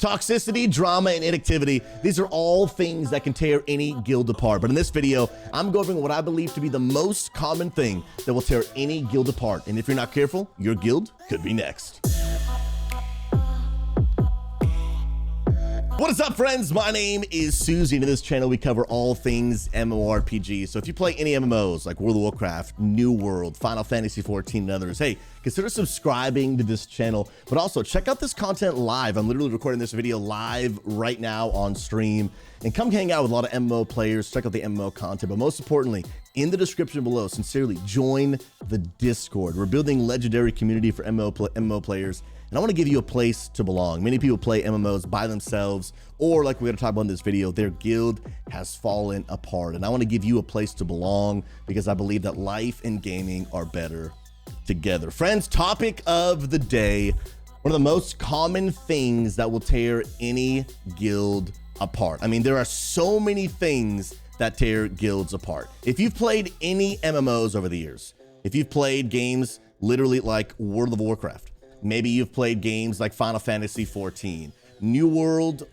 Toxicity, drama, and inactivity. These are all things that can tear any guild apart. But in this video, I'm going over what I believe to be the most common thing that will tear any guild apart. And if you're not careful, your guild could be next. What is up, friends? My name is Susie, and in this channel we cover all things MMORPG. So if you play any MMOs like World of Warcraft, New World, Final Fantasy 14, and others, hey, consider subscribing to this channel. But also check out this content live. I'm literally recording this video live right now on stream. And come hang out with a lot of MMO players, check out the MMO content. But most importantly, in the description below, sincerely, join the Discord. We're building legendary community for MMO players. And I want to give you a place to belong. Many people play MMOs by themselves, or like we're going to talk about in this video, their guild has fallen apart. And I want to give you a place to belong because I believe that life and gaming are better together. Friends, topic of the day, one of the most common things that will tear any guild apart. I mean, there are so many things that tear guilds apart. If you've played any MMOs over the years, if you've played games literally like World of Warcraft, maybe you've played games like Final Fantasy 14, New World,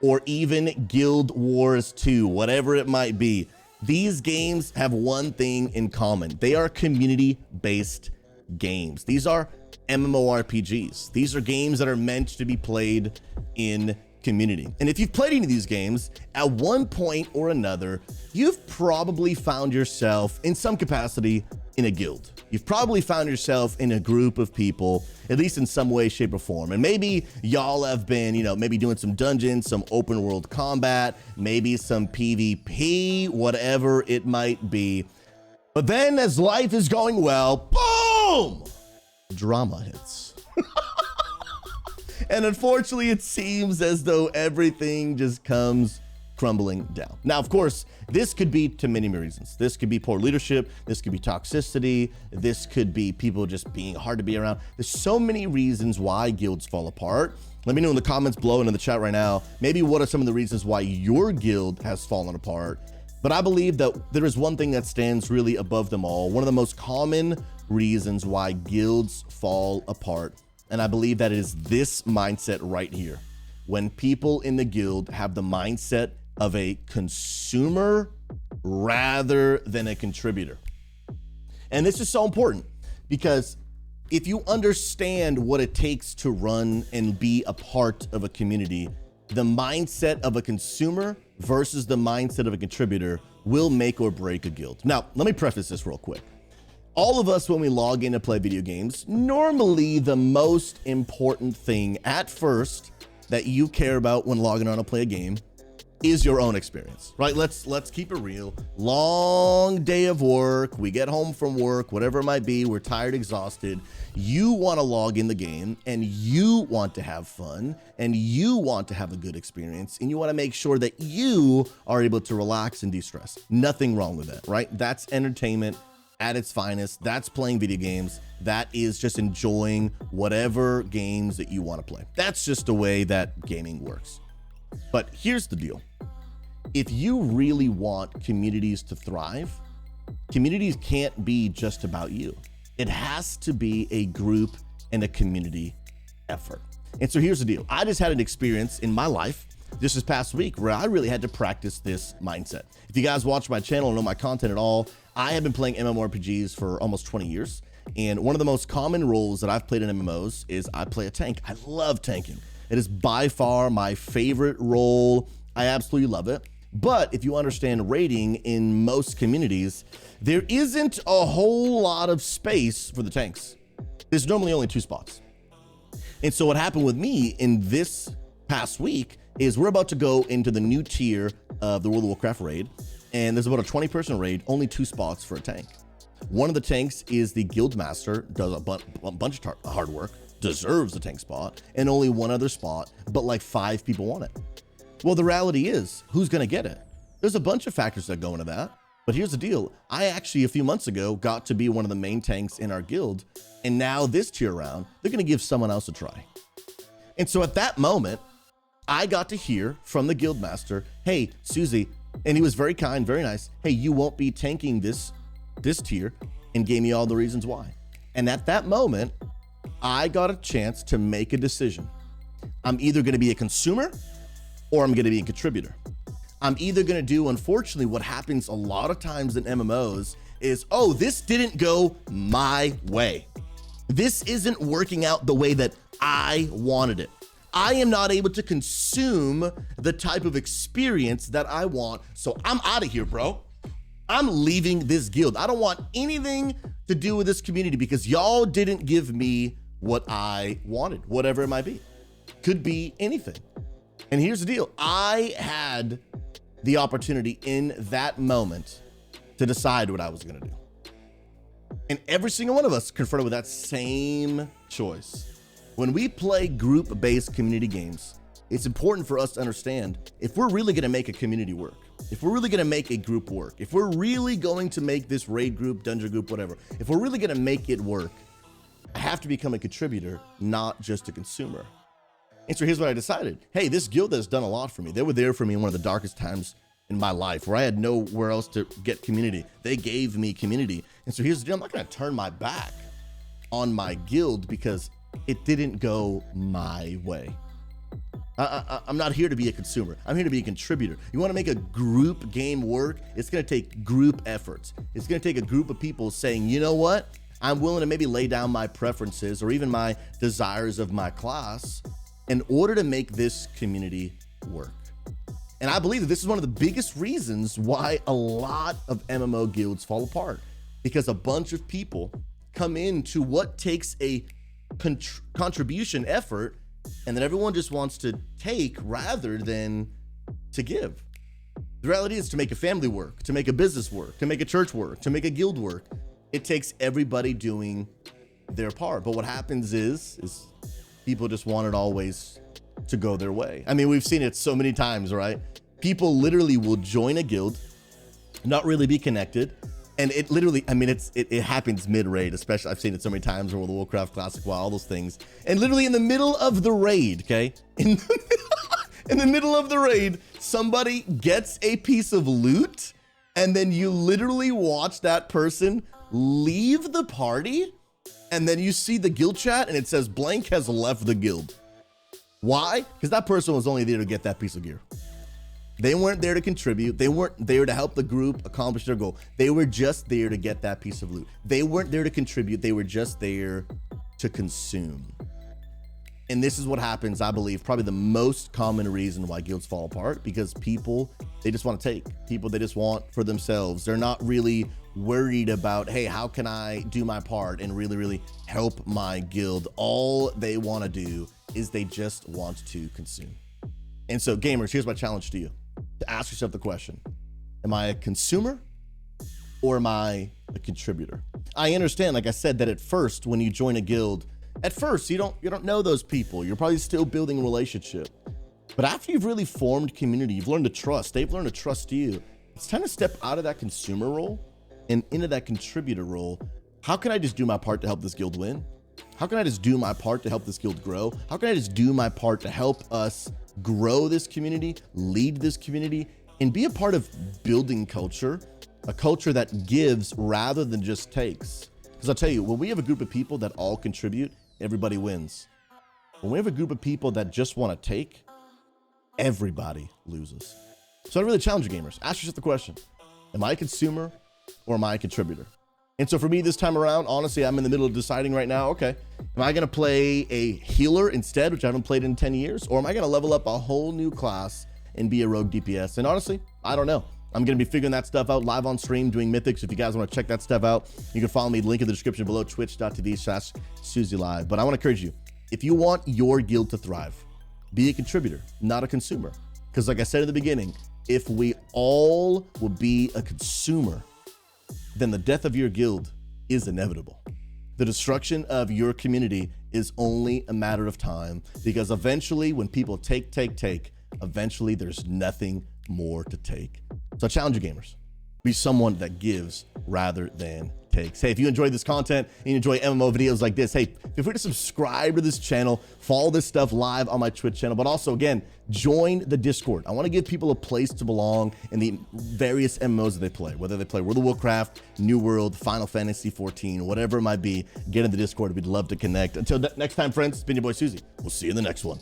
or even Guild Wars 2, whatever it might be. These games have one thing in common. They are community-based games. These are MMORPGs. These are games that are meant to be played in community. And if you've played any of these games, at one point or another, you've probably found yourself in some capacity in a guild. You've probably found yourself in a group of people, at least in some way, shape, or form. And maybe y'all have been, maybe doing some dungeons, some open world combat, maybe some PvP, whatever it might be. But then as life is going well, boom, drama hits. And unfortunately, it seems as though everything just comes crumbling down. Now, of course, this could be to many reasons. This could be poor leadership. This could be toxicity. This could be people just being hard to be around. There's so many reasons why guilds fall apart. Let me know in the comments below and in the chat right now, maybe what are some of the reasons why your guild has fallen apart. But I believe that there is one thing that stands really above them all. One of the most common reasons why guilds fall apart. And I believe that it is this mindset right here. When people in the guild have the mindset of a consumer rather than a contributor. And this is so important because if you understand what it takes to run and be a part of a community, the mindset of a consumer versus the mindset of a contributor will make or break a guild. Now, let me preface this real quick. All of us, when we log in to play video games, normally the most important thing at first that you care about when logging on to play a game is your own experience, right? Let's keep it real. Long day of work, we get home from work, whatever it might be, we're tired, exhausted. You want to log in the game and you want to have fun and you want to have a good experience and you want to make sure that you are able to relax and de-stress. Nothing wrong with that, right? That's entertainment at its finest. That's playing video games. That is just enjoying whatever games that you want to play. That's just the way that gaming works. But here's the deal. If you really want communities to thrive, communities can't be just about you. It has to be a group and a community effort. And so here's the deal. I just had an experience in my life this past week where I really had to practice this mindset. If you guys watch my channel and know my content at all, I have been playing MMORPGs for almost 20 years. And one of the most common roles that I've played in MMOs is I play a tank. I love tanking. It is by far my favorite role. I absolutely love it. But if you understand raiding in most communities, there isn't a whole lot of space for the tanks. There's normally only 2 spots. And so what happened with me in this past week is we're about to go into the new tier of the World of Warcraft raid. And there's about a 20-person raid, only 2 spots for a tank. One of the tanks is the guild master, does a bunch of hard work, deserves a tank spot, and only 1 other spot, but like 5 people want it. Well, the reality is, who's gonna get it? There's a bunch of factors that go into that, but here's the deal. I actually, a few months ago, got to be one of the main tanks in our guild, and now this tier round, they're gonna give someone else a try. And so at that moment, I got to hear from the guild master, hey, Susie, and he was very kind, very nice, hey, you won't be tanking this tier, and gave me all the reasons why. And at that moment, I got a chance to make a decision. I'm either going to be a consumer or I'm going to be a contributor. I'm either going to do, unfortunately, what happens a lot of times in MMOs is, oh, this didn't go my way. This isn't working out the way that I wanted it. I am not able to consume the type of experience that I want, so I'm out of here, bro. I'm leaving this guild. I don't want anything to do with this community because y'all didn't give me what I wanted, whatever it might be. Could be anything. And here's the deal. I had the opportunity in that moment to decide what I was going to do. And every single one of us confronted with that same choice. When we play group-based community games, it's important for us to understand if we're really going to make a community work, if we're really going to make a group work, if we're really going to make this raid group, dungeon group, whatever, if we're really going to make it work, I have to become a contributor, not just a consumer. And so here's what I decided. Hey, this guild has done a lot for me. They were there for me in one of the darkest times in my life where I had nowhere else to get community. They gave me community. And so here's the deal. I'm not going to turn my back on my guild because it didn't go my way. I'm not here to be a consumer. I'm here to be a contributor. You want to make a group game work? It's going to take group efforts. It's going to take a group of people saying, you know what? I'm willing to maybe lay down my preferences or even my desires of my class in order to make this community work. And I believe that this is one of the biggest reasons why a lot of MMO guilds fall apart, because a bunch of people come into what takes a contribution effort, and then everyone just wants to take rather than to give. The reality is to make a family work, to make a business work, to make a church work, to make a guild work, it takes everybody doing their part. But what happens is people just want it always to go their way. I mean, we've seen it so many times, right? People literally will join a guild, not really be connected. And it literally, I mean, it happens mid-raid, especially. I've seen it so many times over the Warcraft Classic, WoW, all those things. And literally in the middle of the raid, okay? In the middle of the raid, somebody gets a piece of loot, and then you literally watch that person leave the party, and then you see the guild chat, and it says blank has left the guild. Why? Because that person was only there to get that piece of gear. They weren't there to contribute. They weren't there to help the group accomplish their goal. They were just there to get that piece of loot. They weren't there to contribute. They were just there to consume. And this is what happens, I believe, probably the most common reason why guilds fall apart, because people, they just want to take. People, they just want for themselves. They're not really worried about, hey, how can I do my part and really, really help my guild? All they want to do is they just want to consume. And so gamers, here's my challenge to you. To ask yourself the question, am I a consumer or am I a contributor? I understand, like I said, that at first, when you join a guild, at first, you don't know those people. You're probably still building a relationship. But after you've really formed community, you've learned to trust, they've learned to trust you, it's time to step out of that consumer role and into that contributor role. How can I just do my part to help this guild win? How can I just do my part to help this guild grow? How can I just do my part to help us grow this community, lead this community, and be a part of building culture, a culture that gives rather than just takes? Because I'll tell you, when we have a group of people that all contribute, everybody wins. When we have a group of people that just want to take, everybody loses. So I really challenge you gamers. Ask yourself the question, am I a consumer or am I a contributor? And so for me this time around, honestly, I'm in the middle of deciding right now, okay, am I going to play a healer instead, which I haven't played in 10 years, or am I going to level up a whole new class and be a rogue DPS? And honestly, I don't know. I'm going to be figuring that stuff out live on stream doing mythics. If you guys want to check that stuff out, you can follow me, link in the description below, twitch.tv/SuzyLive. But I want to encourage you, if you want your guild to thrive, be a contributor, not a consumer. Because like I said at the beginning, if we all will be a consumer, then the death of your guild is inevitable. The destruction of your community is only a matter of time, because eventually when people take, eventually there's nothing more to take. So I challenge you gamers, be someone that gives rather than takes. Hey, if you enjoyed this content and you enjoy MMO videos like this, hey, feel free to subscribe to this channel, follow this stuff live on my Twitch channel, but also again, join the Discord. I want to give people a place to belong in the various MMOs that they play, whether they play World of Warcraft, New World, Final Fantasy 14, whatever it might be. Get in the Discord. We'd love to connect. Until next time, friends, it's been your boy Suzy. We'll see you in the next one.